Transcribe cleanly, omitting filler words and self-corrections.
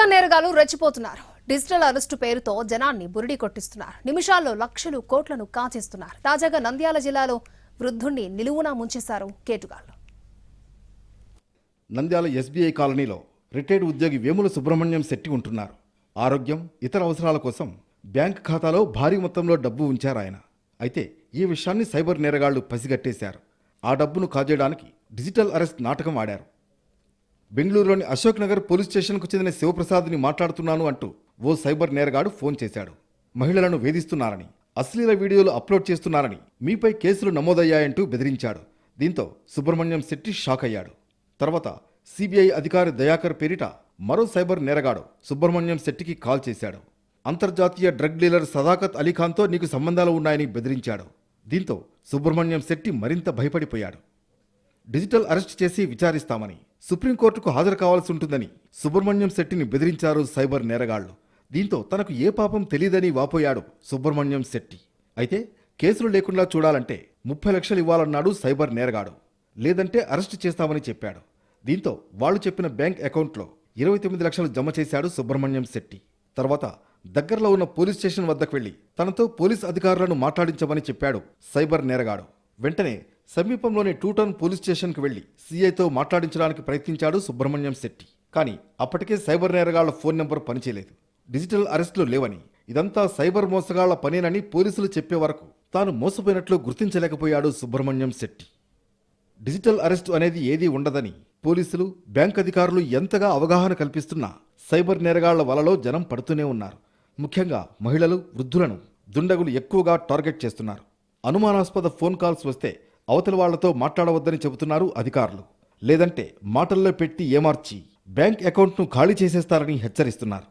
Cyber నేరగాళ్లు రెచ్చిపోతున్నారు. Digital arrest పేరుతో జనాన్ని బురిడి కొట్టిస్తున్నారు. నిమిషాల్లో లక్షలు కోట్లను కాజేస్తున్నారు. తాజాగా నంద్యాల జిల్లాలో వృద్ధుణ్ణి నిలువునా ముంచేశారు కేటుగాళ్లు. నంద్యాల ఎస్బీఐ కాలనీలో రిటైర్డ్ ఉద్యోగి వేముల సుబ్రహ్మణ్యం శెట్టి ఉంటున్నారు. ఆరోగ్యం, ఇతర అవసరాల కోసం బ్యాంక్ ఖాతాలో భారీ మొత్తంలో డబ్బు ఉంచారు ఆయన. అయితే ఈ విషయాన్ని సైబర్ నేరగాళ్లు పసిగట్టేశారు. ఆ డబ్బును కాజేయడానికి డిజిటల్ అరెస్ట్ నాటకం ఆడారు. బెంగళూరులోని అశోక్ నగర్ పోలీస్ స్టేషన్కు చెందిన శివప్రసాద్ని మాట్లాడుతున్నాను అంటూ ఓ సైబర్ నేరగాడు ఫోన్ చేశాడు. మహిళలను వేధిస్తున్నారని, అశ్లీల వీడియోలు అప్లోడ్ చేస్తున్నారని, మీపై కేసులు నమోదయ్యాయంటూ బెదిరించాడు. దీంతో సుబ్రహ్మణ్యం శెట్టి షాక్ అయ్యాడు. తర్వాత సిబిఐ అధికారి దయాకర్ పేరిట మరో సైబర్ నేరగాడు సుబ్రహ్మణ్యం శెట్టికి కాల్ చేశాడు. అంతర్జాతీయ డ్రగ్ డీలర్ సదాకత్ అలీఖాన్తో నీకు సంబంధాలు ఉన్నాయని బెదిరించాడు. దీంతో సుబ్రహ్మణ్యం శెట్టి మరింత భయపడిపోయాడు. డిజిటల్ అరెస్ట్ చేసి విచారిస్తామని, సుప్రీంకోర్టుకు హాజరు కావాల్సి ఉంటుందని సుబ్రహ్మణ్యం శెట్టిని బెదిరించారు సైబర్ నేరగాళ్లు. దీంతో తనకు ఏ పాపం తెలియదని వాపోయాడు సుబ్రహ్మణ్యం శెట్టి. అయితే కేసులు లేకుండా చూడాలంటే 30 లక్షలు ఇవ్వాలన్నాడు సైబర్ నేరగాడు. లేదంటే అరెస్టు చేస్తామని చెప్పాడు. దీంతో వాళ్లు చెప్పిన బ్యాంక్ అకౌంట్లో 29 లక్షలు జమ చేశాడు సుబ్రహ్మణ్యం శెట్టి. తర్వాత దగ్గరలో ఉన్న పోలీస్ స్టేషన్ వద్దకు వెళ్లి తనతో పోలీస్ అధికారులను మాట్లాడించమని చెప్పాడు సైబర్ నేరగాడు. వెంటనే సమీపంలోని 2 టౌన్ పోలీస్ స్టేషన్కు వెళ్లి సీఐతో మాట్లాడించడానికి ప్రయత్నించాడు సుబ్రహ్మణ్యం శెట్టి. కానీ అప్పటికే సైబర్ నేరగాళ్ల ఫోన్ నెంబర్ పనిచేయలేదు. డిజిటల్ అరెస్టులు లేవని, ఇదంతా సైబర్ మోసగాళ్ల పనేనని పోలీసులు చెప్పే వరకు తాను మోసపోయినట్లు గుర్తించలేకపోయాడు సుబ్రహ్మణ్యం శెట్టి. డిజిటల్ అరెస్టు అనేది ఏదీ ఉండదని పోలీసులు, బ్యాంక్ అధికారులు ఎంతగా అవగాహన కల్పిస్తున్నా సైబర్ నేరగాళ్ల వలలో జనం పడుతూనే ఉన్నారు. ముఖ్యంగా మహిళలు, వృద్ధులను దుండగులు ఎక్కువగా టార్గెట్ చేస్తున్నారు. అనుమానాస్పద ఫోన్ కాల్స్ వస్తే అవతలి వాళ్లతో మాట్లాడవద్దని చెబుతున్నారు అధికారులు. లేదంటే మాటల్లో పెట్టి ఏమార్చి బ్యాంక్ అకౌంట్ను ఖాళీ చేసేస్తారని హెచ్చరిస్తున్నారు.